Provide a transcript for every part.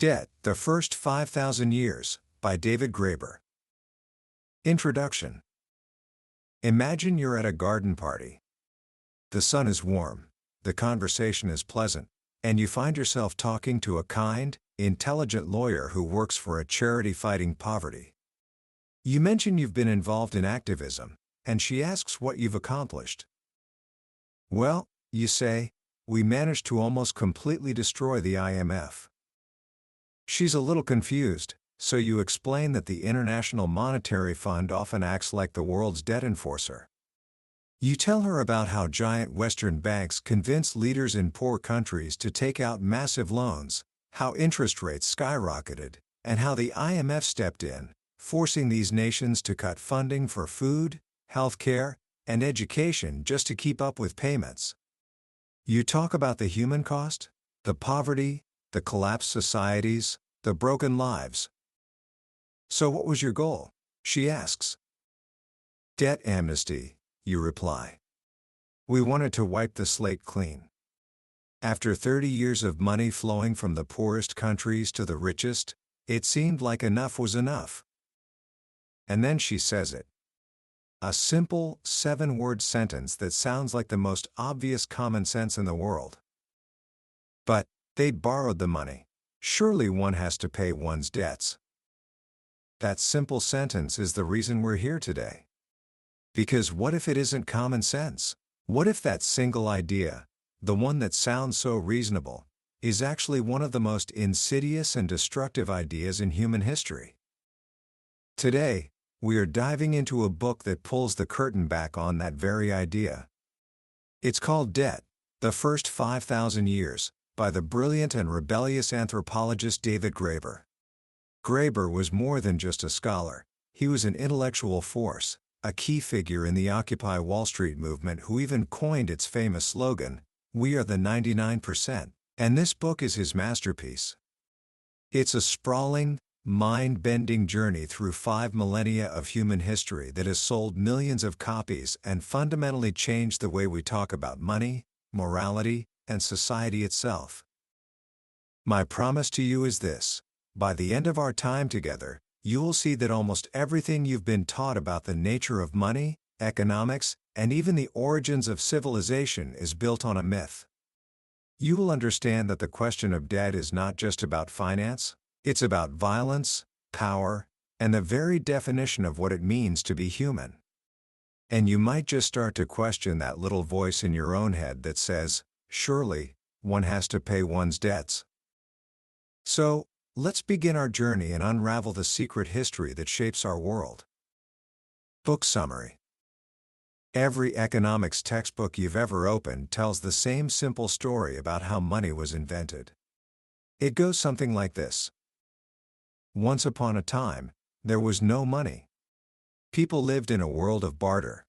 Debt, The First 5,000 Years, by David Graeber. Introduction. Imagine you're at a garden party. The sun is warm, the conversation is pleasant, and you find yourself talking to a kind, intelligent lawyer who works for a charity fighting poverty. You mention you've been involved in activism, and she asks what you've accomplished. Well, you say, we managed to almost completely destroy the IMF. She's a little confused, so you explain that the International Monetary Fund often acts like the world's debt enforcer. You tell her about how giant Western banks convince leaders in poor countries to take out massive loans, how interest rates skyrocketed, and how the IMF stepped in, forcing these nations to cut funding for food, healthcare, and education just to keep up with payments. You talk about the human cost, the poverty, the collapsed societies, the broken lives. So what was your goal? She asks. Debt amnesty, you reply. We wanted to wipe the slate clean. After 30 years of money flowing from the poorest countries to the richest, it seemed like enough was enough. And then she says it. A simple, 7-word sentence that sounds like the most obvious common sense in the world. But they'd borrowed the money. Surely one has to pay one's debts. That simple sentence is the reason we're here today. Because what if it isn't common sense? What if that single idea, the one that sounds so reasonable, is actually one of the most insidious and destructive ideas in human history? Today, we are diving into a book that pulls the curtain back on that very idea. It's called Debt, The First 5,000 Years, by the brilliant and rebellious anthropologist David Graeber. Graeber was more than just a scholar, he was an intellectual force, a key figure in the Occupy Wall Street movement who even coined its famous slogan, "We are the 99%, and this book is his masterpiece. It's a sprawling, mind-bending journey through 5 millennia of human history that has sold millions of copies and fundamentally changed the way we talk about money, morality, and society itself. My promise to you is this: by the end of our time together, you will see that almost everything you've been taught about the nature of money, economics, and even the origins of civilization is built on a myth. You will understand that the question of debt is not just about finance, it's about violence, power, and the very definition of what it means to be human. And you might just start to question that little voice in your own head that says, surely, one has to pay one's debts. So, let's begin our journey and unravel the secret history that shapes our world. Book summary. Every economics textbook you've ever opened tells the same simple story about how money was invented. It goes something like this. Once upon a time, there was no money. People lived in a world of barter.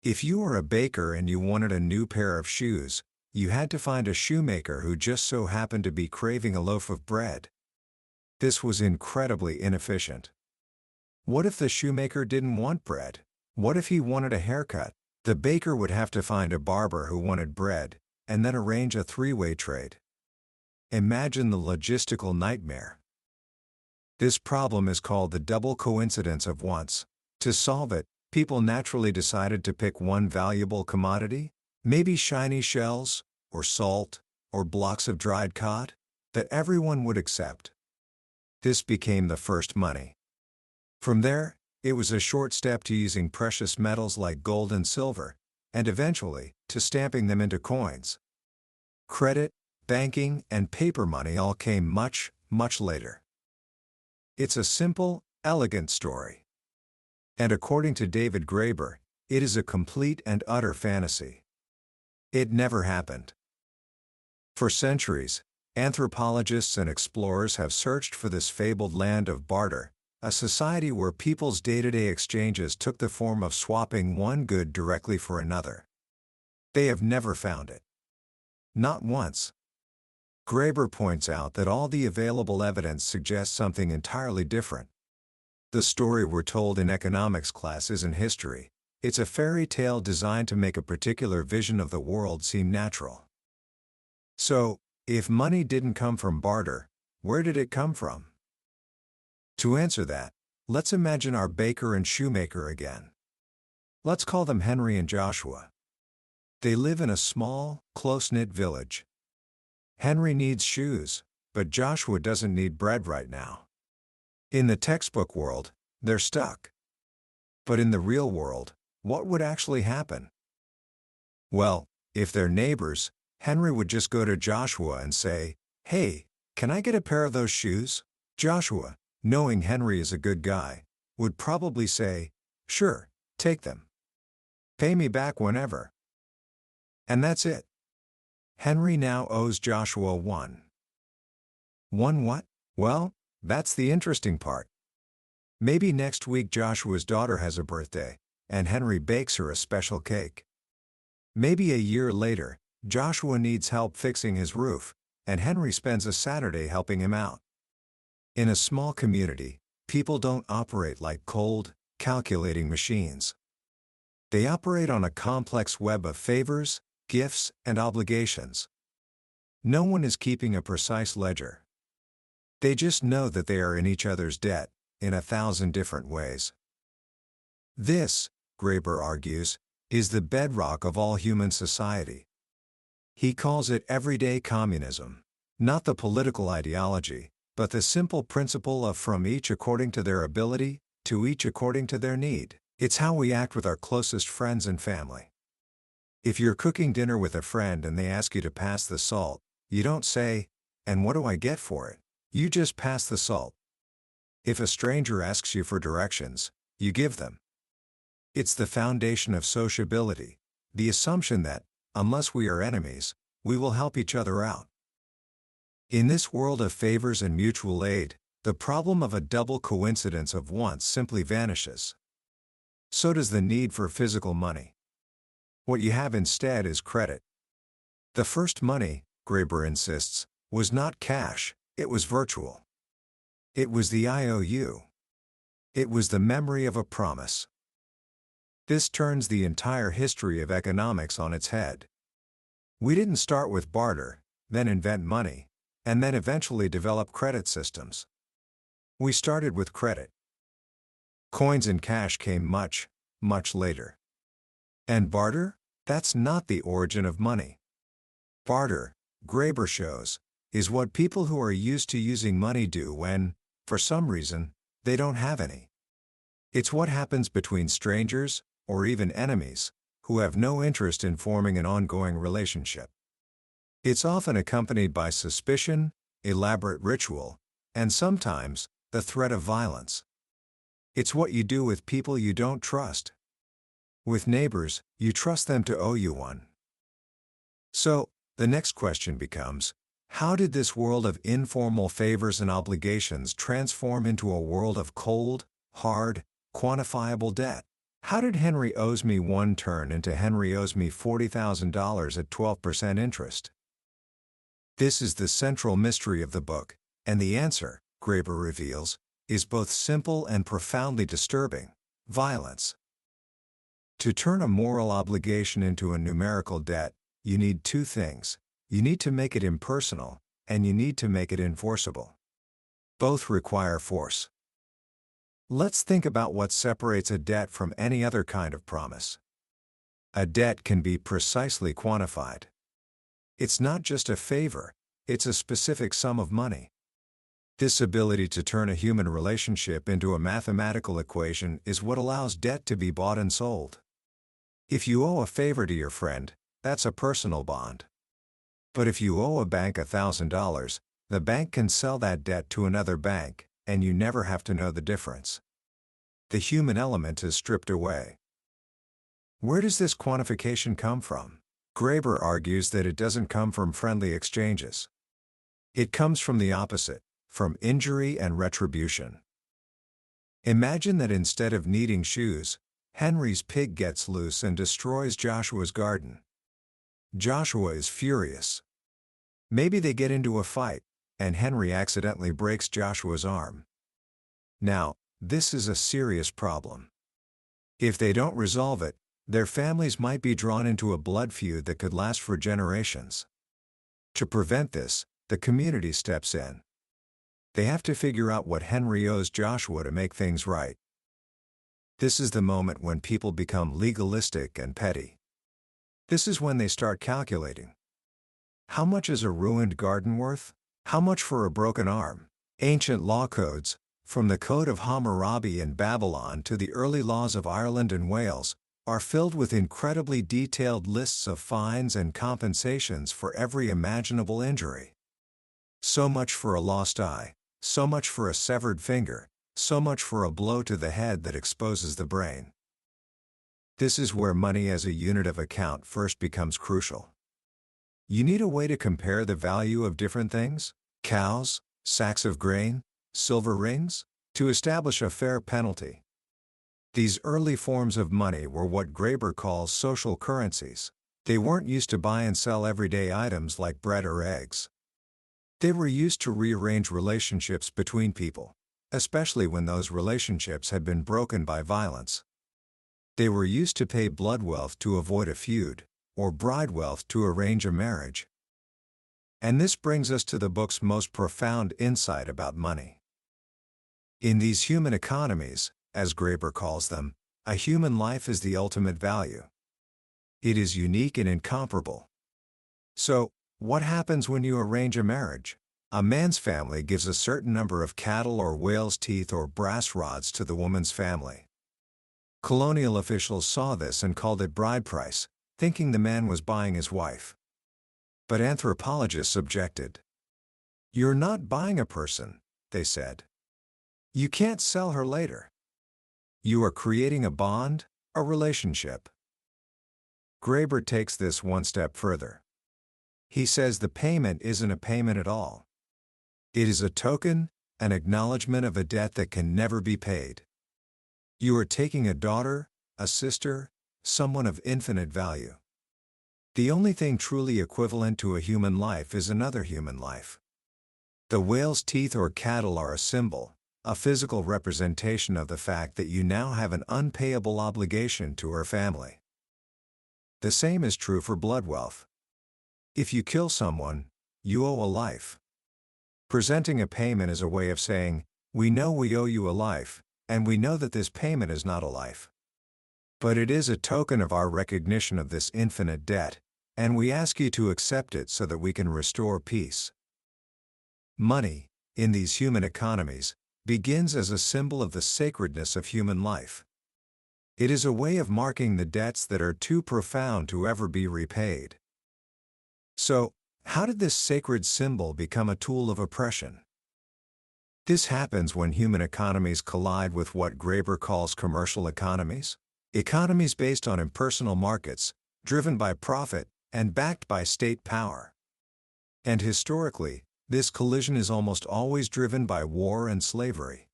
If you were a baker and you wanted a new pair of shoes, you had to find a shoemaker who just so happened to be craving a loaf of bread. This was incredibly inefficient. What if the shoemaker didn't want bread? What if he wanted a haircut? The baker would have to find a barber who wanted bread, and then arrange a 3-way trade. Imagine the logistical nightmare. This problem is called the double coincidence of wants. To solve it, people naturally decided to pick one valuable commodity, maybe shiny shells, or salt, or blocks of dried cod, that everyone would accept. This became the first money. From there, it was a short step to using precious metals like gold and silver, and eventually, to stamping them into coins. Credit, banking, and paper money all came much, much later. It's a simple, elegant story. And according to David Graeber, it is a complete and utter fantasy. It never happened. For centuries, anthropologists and explorers have searched for this fabled land of barter, a society where people's day-to-day exchanges took the form of swapping one good directly for another. They have never found it. Not once. Graeber points out that all the available evidence suggests something entirely different. The story we're told in economics class isn't history, it's a fairy tale designed to make a particular vision of the world seem natural. So, if money didn't come from barter, Where did it come from? To answer that, let's imagine our baker and shoemaker again. Let's call them Henry and Joshua. They live in a small, close-knit village. Henry needs shoes, but Joshua doesn't need bread right now. In the textbook world, they're stuck. But in the real world, what would actually happen? Well, if they're neighbors, Henry would just go to Joshua and say, "Hey, can I get a pair of those shoes?" Joshua, knowing Henry is a good guy, would probably say, "Sure, take them. Pay me back whenever." And that's it. Henry now owes Joshua one. One what? Well, that's the interesting part. Maybe next week Joshua's daughter has a birthday, and Henry bakes her a special cake. Maybe a year later, Joshua needs help fixing his roof, and Henry spends a Saturday helping him out. In a small community, people don't operate like cold, calculating machines. They operate on a complex web of favors, gifts, and obligations. No one is keeping a precise ledger. They just know that they are in each other's debt, in 1,000 different ways. This, Graeber argues, is the bedrock of all human society. He calls it everyday communism, not the political ideology, but the simple principle of from each according to their ability, to each according to their need. It's how we act with our closest friends and family. If you're cooking dinner with a friend and they ask you to pass the salt, you don't say, "And what do I get for it?" You just pass the salt. If a stranger asks you for directions, you give them. It's the foundation of sociability, the assumption that, unless we are enemies, we will help each other out. In this world of favors and mutual aid, the problem of a double coincidence of wants simply vanishes. So does the need for physical money. What you have instead is credit. The first money, Graeber insists, was not cash, it was virtual. It was the IOU. It was the memory of a promise. This turns the entire history of economics on its head. We didn't start with barter, then invent money, and then eventually develop credit systems. We started with credit. Coins and cash came much, much later. And barter? That's not the origin of money. Barter, Graeber shows, is what people who are used to using money do when, for some reason, they don't have any. It's what happens between strangers, or even enemies, who have no interest in forming an ongoing relationship. It's often accompanied by suspicion, elaborate ritual, and sometimes, the threat of violence. It's what you do with people you don't trust. With neighbors, you trust them to owe you one. So, the next question becomes, how did this world of informal favors and obligations transform into a world of cold, hard, quantifiable debt? How did Henry owes me one turn into Henry owes me $40,000 at 12% interest? This is the central mystery of the book, and the answer, Graeber reveals, is both simple and profoundly disturbing: violence. To turn a moral obligation into a numerical debt, you need two things. You need to make it impersonal, and you need to make it enforceable. Both require force. Let's think about what separates a debt from any other kind of promise. A debt can be precisely quantified. It's not just a favor, it's a specific sum of money. This ability to turn a human relationship into a mathematical equation is what allows debt to be bought and sold. If you owe a favor to your friend, that's a personal bond. But if you owe a bank $1,000, the bank can sell that debt to another bank, and you never have to know the difference. The human element is stripped away. Where does this quantification come from? Graeber argues that it doesn't come from friendly exchanges. It comes from the opposite, from injury and retribution. Imagine that instead of needing shoes, Henry's pig gets loose and destroys Joshua's garden. Joshua is furious. Maybe they get into a fight, and Henry accidentally breaks Joshua's arm. Now, this is a serious problem. If they don't resolve it, their families might be drawn into a blood feud that could last for generations. To prevent this, the community steps in. They have to figure out what Henry owes Joshua to make things right. This is the moment when people become legalistic and petty. This is when they start calculating. How much is a ruined garden worth? How much for a broken arm? Ancient law codes, from the Code of Hammurabi in Babylon to the early laws of Ireland and Wales, are filled with incredibly detailed lists of fines and compensations for every imaginable injury. So much for a lost eye, so much for a severed finger, so much for a blow to the head that exposes the brain. This is where money as a unit of account first becomes crucial. You need a way to compare the value of different things, cows, sacks of grain, silver rings, to establish a fair penalty. These early forms of money were what Graeber calls social currencies. They weren't used to buy and sell everyday items like bread or eggs. They were used to rearrange relationships between people, especially when those relationships had been broken by violence. They were used to pay blood wealth to avoid a feud, or bride wealth to arrange a marriage. And this brings us to the book's most profound insight about money. In these human economies, as Graeber calls them, a human life is the ultimate value. It is unique and incomparable. So, what happens when you arrange a marriage? A man's family gives a certain number of cattle or whale's teeth or brass rods to the woman's family. Colonial officials saw this and called it bride price, thinking the man was buying his wife. But anthropologists objected. "You're not buying a person," they said. "You can't sell her later. You are creating a bond, a relationship." Graeber takes this one step further. He says the payment isn't a payment at all. It is a token, an acknowledgement of a debt that can never be paid. You are taking a daughter, a sister, someone of infinite value. The only thing truly equivalent to a human life is another human life. The whale's teeth or cattle are a symbol, a physical representation of the fact that you now have an unpayable obligation to her family. The same is true for blood wealth. If you kill someone, you owe a life. Presenting a payment is a way of saying, we know we owe you a life, and we know that this payment is not a life. But it is a token of our recognition of this infinite debt, and we ask you to accept it so that we can restore peace. Money, in these human economies, begins as a symbol of the sacredness of human life. It is a way of marking the debts that are too profound to ever be repaid. So, how did this sacred symbol become a tool of oppression? This happens when human economies collide with what Graeber calls commercial economies, economies based on impersonal markets, driven by profit, and backed by state power. And historically, this collision is almost always driven by war and slavery.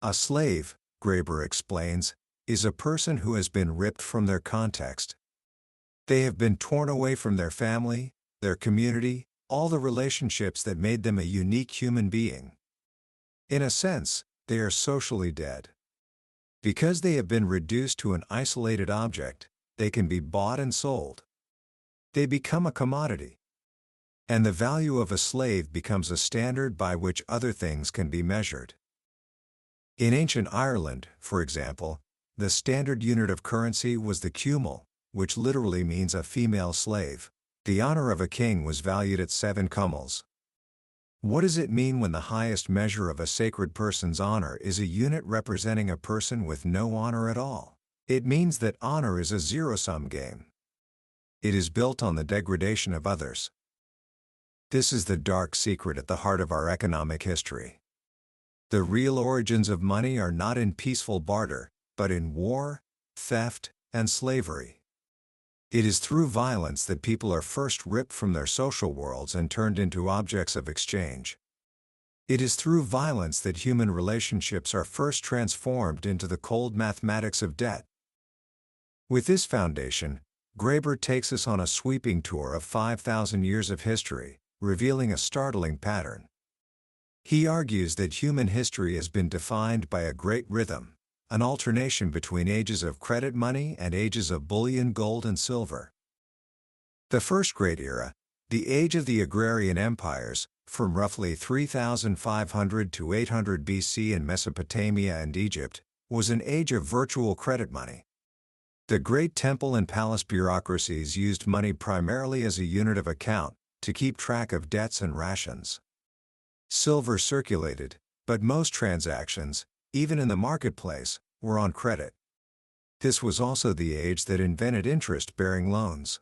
A slave, Graeber explains, is a person who has been ripped from their context. They have been torn away from their family, their community, all the relationships that made them a unique human being. In a sense, they are socially dead. Because they have been reduced to an isolated object, they can be bought and sold. They become a commodity. And the value of a slave becomes a standard by which other things can be measured. In ancient Ireland, for example, the standard unit of currency was the cumul, which literally means a female slave. The honor of a king was valued at 7 cummuls. What does it mean when the highest measure of a sacred person's honor is a unit representing a person with no honor at all? It means that honor is a zero-sum game. It is built on the degradation of others. This is the dark secret at the heart of our economic history. The real origins of money are not in peaceful barter, but in war, theft, and slavery. It is through violence that people are first ripped from their social worlds and turned into objects of exchange. It is through violence that human relationships are first transformed into the cold mathematics of debt. With this foundation, Graeber takes us on a sweeping tour of 5,000 years of history, revealing a startling pattern. He argues that human history has been defined by a great rhythm, an alternation between ages of credit money and ages of bullion, gold, and silver. The first great era, the age of the agrarian empires, from roughly 3,500 to 800 BC in Mesopotamia and Egypt, was an age of virtual credit money. The great temple and palace bureaucracies used money primarily as a unit of account, to keep track of debts and rations. Silver circulated, but most transactions, even in the marketplace, were on credit. This was also the age that invented interest-bearing loans.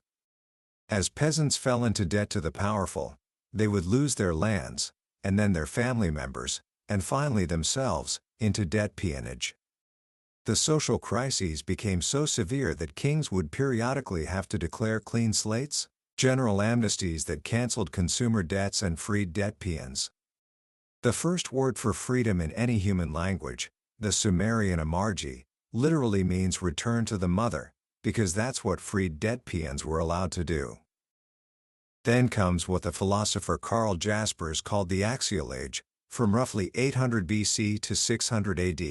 As peasants fell into debt to the powerful, they would lose their lands, and then their family members, and finally themselves, into debt peonage. The social crises became so severe that kings would periodically have to declare clean slates, general amnesties that canceled consumer debts and freed debt peons. The first word for freedom in any human language, the Sumerian amarji, literally means return to the mother, because that's what freed debt peons were allowed to do. Then comes what the philosopher Karl Jaspers called the Axial Age, from roughly 800 BC to 600 AD.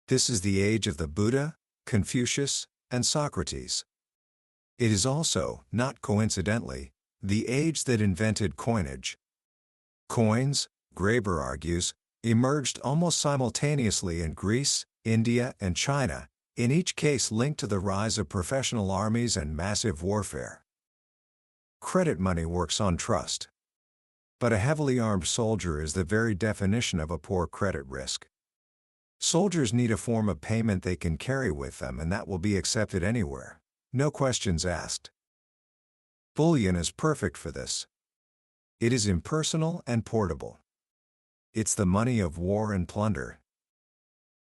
This is the age of the Buddha, Confucius, and Socrates. It is also, not coincidentally, the age that invented coinage. Coins, Graeber argues, emerged almost simultaneously in Greece, India, and China, in each case linked to the rise of professional armies and massive warfare. Credit money works on trust. But a heavily armed soldier is the very definition of a poor credit risk. Soldiers need a form of payment they can carry with them and that will be accepted anywhere, no questions asked. Bullion is perfect for this. It is impersonal and portable. It's the money of war and plunder.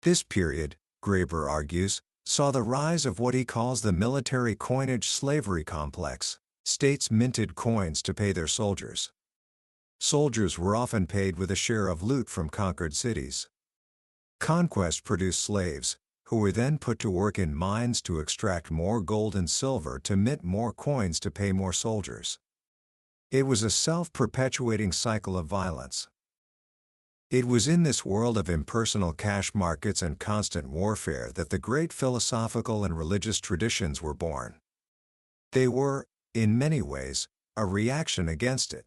This period, Graeber argues, saw the rise of what he calls the military coinage slavery complex. States minted coins to pay their soldiers. Soldiers were often paid with a share of loot from conquered cities. Conquest produced slaves, who were then put to work in mines to extract more gold and silver to mint more coins to pay more soldiers. It was a self-perpetuating cycle of violence. It was in this world of impersonal cash markets and constant warfare that the great philosophical and religious traditions were born. They were, in many ways, a reaction against it.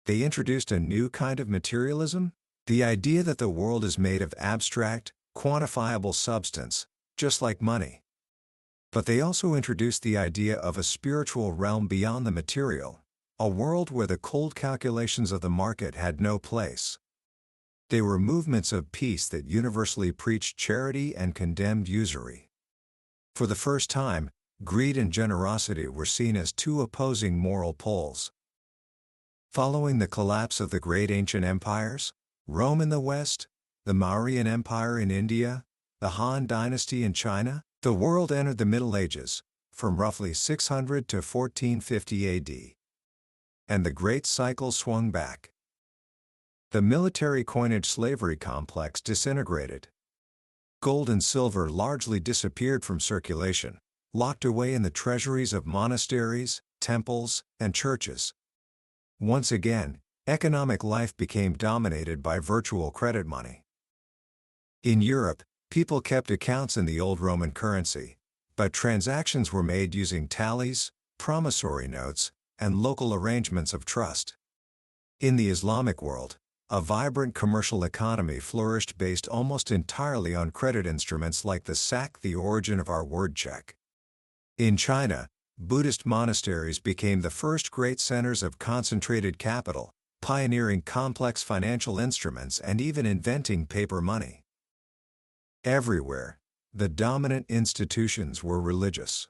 They introduced a new kind of materialism, the idea that the world is made of abstract, quantifiable substance, just like money. But they also introduced the idea of a spiritual realm beyond the material, a world where the cold calculations of the market had no place. They were movements of peace that universally preached charity and condemned usury. For the first time, greed and generosity were seen as two opposing moral poles. Following the collapse of the great ancient empires, Rome in the West, the Mauryan Empire in India, the Han Dynasty in China, the world entered the Middle Ages, from roughly 600 to 1450 AD. And the great cycle swung back. The military coinage slavery complex disintegrated. Gold and silver largely disappeared from circulation, locked away in the treasuries of monasteries, temples, and churches. Once again, economic life became dominated by virtual credit money. In Europe, people kept accounts in the old Roman currency, but transactions were made using tallies, promissory notes, and local arrangements of trust. In the Islamic world, a vibrant commercial economy flourished based almost entirely on credit instruments like the sak, the origin of our word check. In China, Buddhist monasteries became the first great centers of concentrated capital, pioneering complex financial instruments and even inventing paper money. Everywhere, the dominant institutions were religious.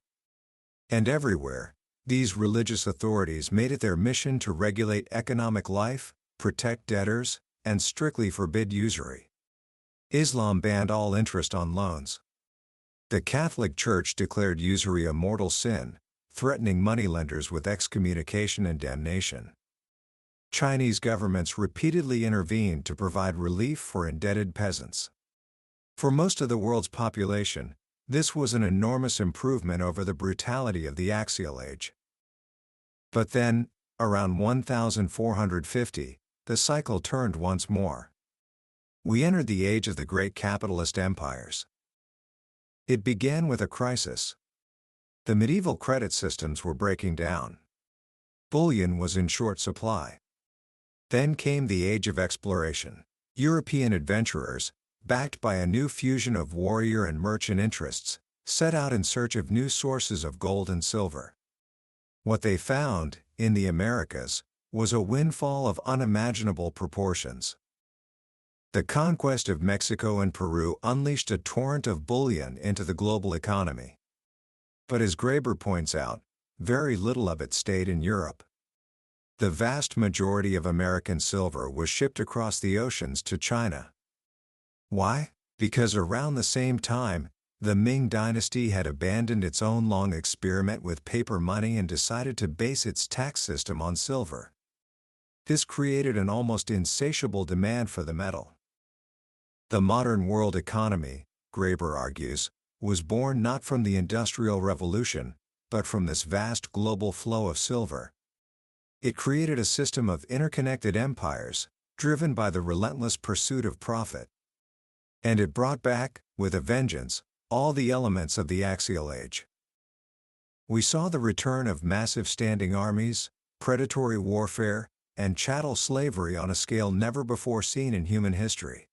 And everywhere, these religious authorities made it their mission to regulate economic life, protect debtors, and strictly forbid usury. Islam banned all interest on loans. The Catholic Church declared usury a mortal sin, threatening moneylenders with excommunication and damnation. Chinese governments repeatedly intervened to provide relief for indebted peasants. For most of the world's population, this was an enormous improvement over the brutality of the Axial Age. But then, around 1450, the cycle turned once more. We entered the age of the great capitalist empires. It began with a crisis. The medieval credit systems were breaking down. Bullion was in short supply. Then came the age of exploration. European adventurers, backed by a new fusion of warrior and merchant interests, set out in search of new sources of gold and silver. What they found, in the Americas, was a windfall of unimaginable proportions. The conquest of Mexico and Peru unleashed a torrent of bullion into the global economy. But as Graeber points out, very little of it stayed in Europe. The vast majority of American silver was shipped across the oceans to China. Why? Because around the same time, the Ming dynasty had abandoned its own long experiment with paper money and decided to base its tax system on silver. This created an almost insatiable demand for the metal. The modern world economy, Graeber argues, was born not from the Industrial Revolution, but from this vast global flow of silver. It created a system of interconnected empires, driven by the relentless pursuit of profit. And it brought back, with a vengeance, all the elements of the axial age. We saw the return of massive standing armies, predatory warfare, and chattel slavery on a scale never before seen in human history.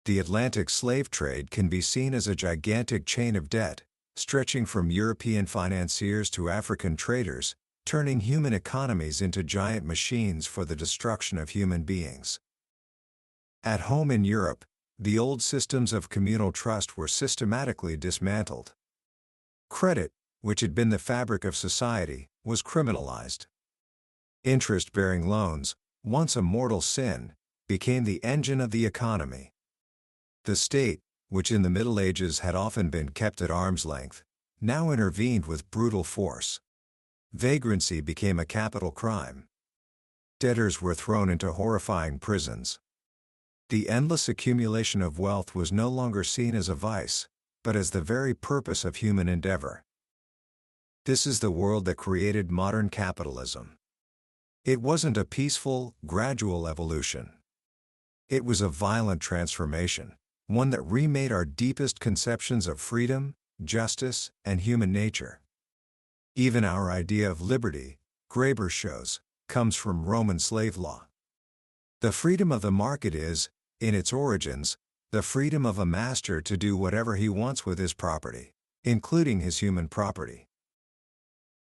The Atlantic slave trade can be seen as a gigantic chain of debt, stretching from European financiers to African traders, turning human economies into giant machines for the destruction of human beings. At home in Europe, the old systems of communal trust were systematically dismantled. Credit, which had been the fabric of society, was criminalized. Interest-bearing loans, once a mortal sin, became the engine of the economy. The state, which in the Middle Ages had often been kept at arm's length, now intervened with brutal force. Vagrancy became a capital crime. Debtors were thrown into horrifying prisons. The endless accumulation of wealth was no longer seen as a vice, but as the very purpose of human endeavor. This is the world that created modern capitalism. It wasn't a peaceful, gradual evolution. It was a violent transformation, one that remade our deepest conceptions of freedom, justice, and human nature. Even our idea of liberty, Graeber shows, comes from Roman slave law. The freedom of the market is, in its origins, the freedom of a master to do whatever he wants with his property, including his human property.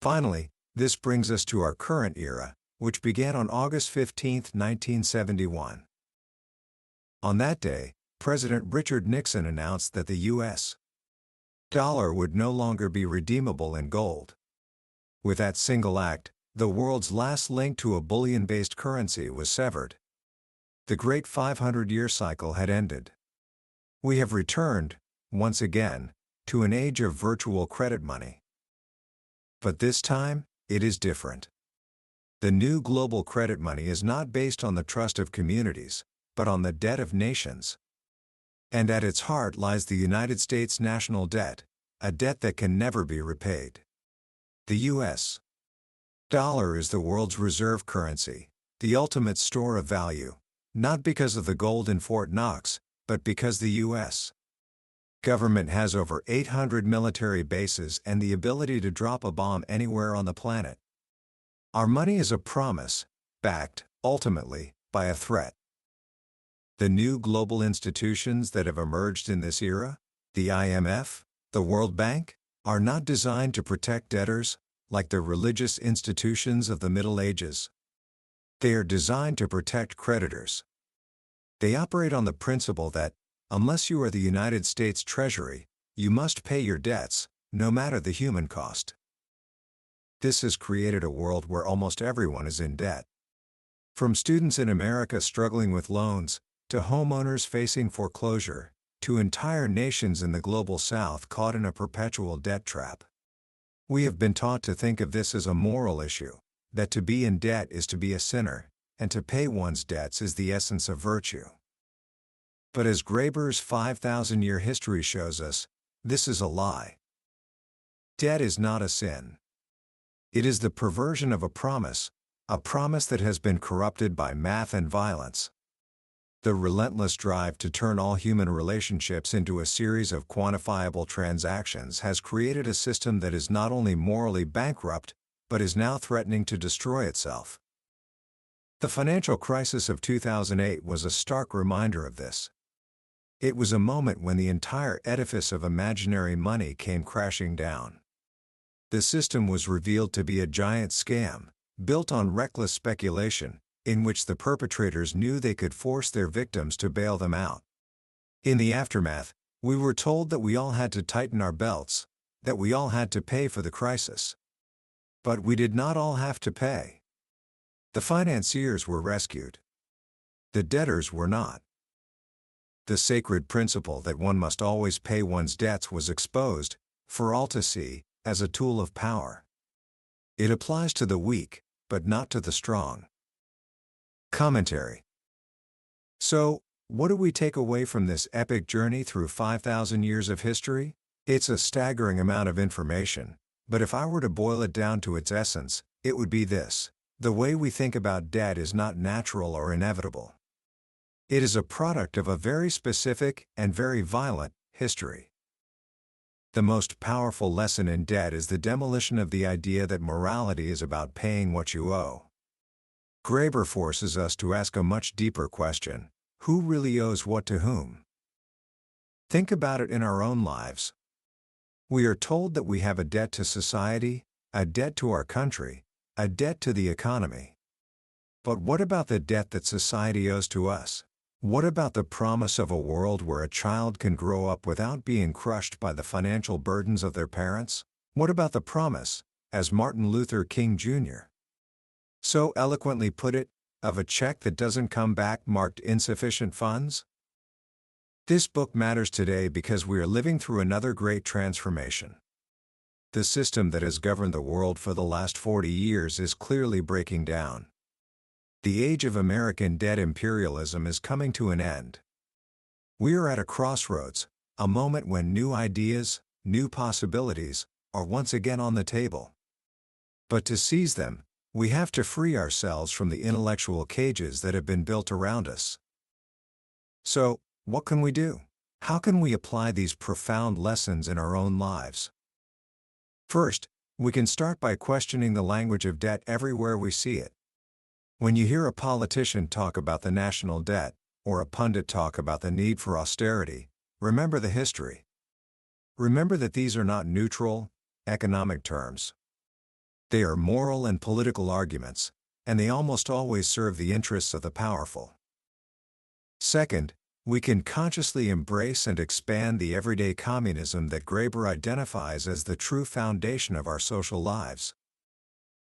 Finally, this brings us to our current era, which began on August 15, 1971. On that day, President Richard Nixon announced that the U.S. dollar would no longer be redeemable in gold. With that single act, the world's last link to a bullion-based currency was severed. The great 500-year cycle had ended. We have returned, once again, to an age of virtual credit money. But this time, it is different. The new global credit money is not based on the trust of communities, but on the debt of nations. And at its heart lies the United States national debt, a debt that can never be repaid. The U.S. dollar is the world's reserve currency, the ultimate store of value, not because of the gold in Fort Knox, but because the U.S. government has over 800 military bases and the ability to drop a bomb anywhere on the planet. Our money is a promise, backed, ultimately, by a threat. The new global institutions that have emerged in this era, the IMF, the World Bank, are not designed to protect debtors, like the religious institutions of the Middle Ages. They are designed to protect creditors. They operate on the principle that, unless you are the United States Treasury, you must pay your debts, no matter the human cost. This has created a world where almost everyone is in debt. From students in America struggling with loans, to homeowners facing foreclosure, to entire nations in the global South caught in a perpetual debt trap. We have been taught to think of this as a moral issue, that to be in debt is to be a sinner, and to pay one's debts is the essence of virtue. But as Graeber's 5,000-year history shows us, this is a lie. Debt is not a sin. It is the perversion of a promise that has been corrupted by math and violence. The relentless drive to turn all human relationships into a series of quantifiable transactions has created a system that is not only morally bankrupt, but is now threatening to destroy itself. The financial crisis of 2008 was a stark reminder of this. It was a moment when the entire edifice of imaginary money came crashing down. The system was revealed to be a giant scam, built on reckless speculation, in which the perpetrators knew they could force their victims to bail them out. In the aftermath, we were told that we all had to tighten our belts, that we all had to pay for the crisis. But we did not all have to pay. The financiers were rescued. The debtors were not. The sacred principle that one must always pay one's debts was exposed, for all to see, as a tool of power. It applies to the weak, but not to the strong. Commentary. So, what do we take away from this epic journey through 5,000 years of history? It's a staggering amount of information, but if I were to boil it down to its essence, it would be this: the way we think about debt is not natural or inevitable. It is a product of a very specific and very violent history. The most powerful lesson in debt is the demolition of the idea that morality is about paying what you owe. Graeber forces us to ask a much deeper question: who really owes what to whom? Think about it in our own lives. We are told that we have a debt to society, a debt to our country, a debt to the economy. But what about the debt that society owes to us? What about the promise of a world where a child can grow up without being crushed by the financial burdens of their parents? What about the promise, as Martin Luther King Jr. so eloquently put it, of a check that doesn't come back marked insufficient funds? This book matters today because we are living through another great transformation. The system that has governed the world for the last 40 years is clearly breaking down. The age of American debt imperialism is coming to an end. We are at a crossroads, a moment when new ideas, new possibilities, are once again on the table. But to seize them, we have to free ourselves from the intellectual cages that have been built around us. So, what can we do? How can we apply these profound lessons in our own lives? First, we can start by questioning the language of debt everywhere we see it. When you hear a politician talk about the national debt, or a pundit talk about the need for austerity, remember the history. Remember that these are not neutral, economic terms. They are moral and political arguments, and they almost always serve the interests of the powerful. Second, we can consciously embrace and expand the everyday communism that Graeber identifies as the true foundation of our social lives.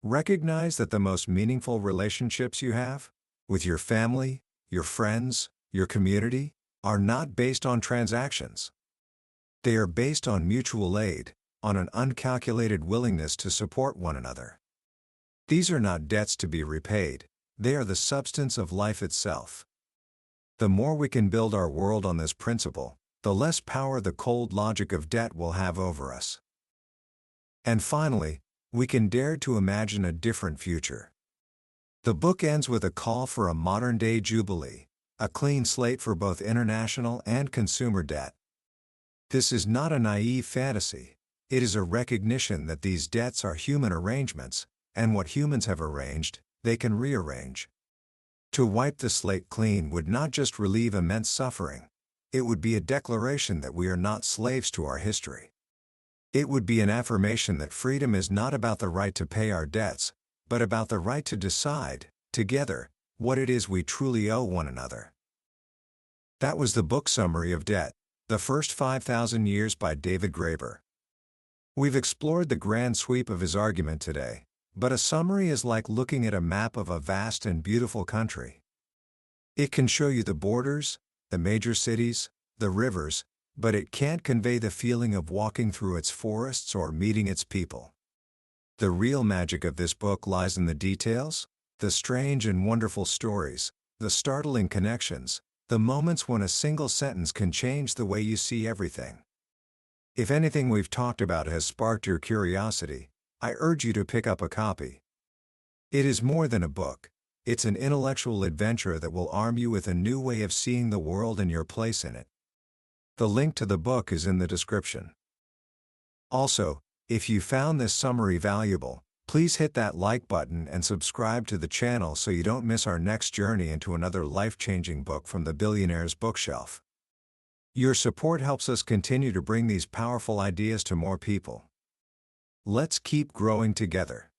Recognize that the most meaningful relationships you have, with your family, your friends, your community, are not based on transactions. They are based on mutual aid, on an uncalculated willingness to support one another. These are not debts to be repaid, they are the substance of life itself. The more we can build our world on this principle, the less power the cold logic of debt will have over us. And finally, we can dare to imagine a different future. The book ends with a call for a modern-day jubilee, a clean slate for both international and consumer debt. This is not a naive fantasy, it is a recognition that these debts are human arrangements, and what humans have arranged, they can rearrange. To wipe the slate clean would not just relieve immense suffering, it would be a declaration that we are not slaves to our history. It would be an affirmation that freedom is not about the right to pay our debts, but about the right to decide, together, what it is we truly owe one another. That was the book summary of Debt, The First 5,000 Years by David Graeber. We've explored the grand sweep of his argument today, but a summary is like looking at a map of a vast and beautiful country. It can show you the borders, the major cities, the rivers, but it can't convey the feeling of walking through its forests or meeting its people. The real magic of this book lies in the details, the strange and wonderful stories, the startling connections, the moments when a single sentence can change the way you see everything. If anything we've talked about has sparked your curiosity, I urge you to pick up a copy. It is more than a book, it's an intellectual adventure that will arm you with a new way of seeing the world and your place in it. The link to the book is in the description. Also, if you found this summary valuable, Please hit that like button and subscribe to the channel so you don't miss our next journey into another life-changing book from the billionaire's bookshelf. Your support helps us continue to bring these powerful ideas to more people. Let's keep growing together.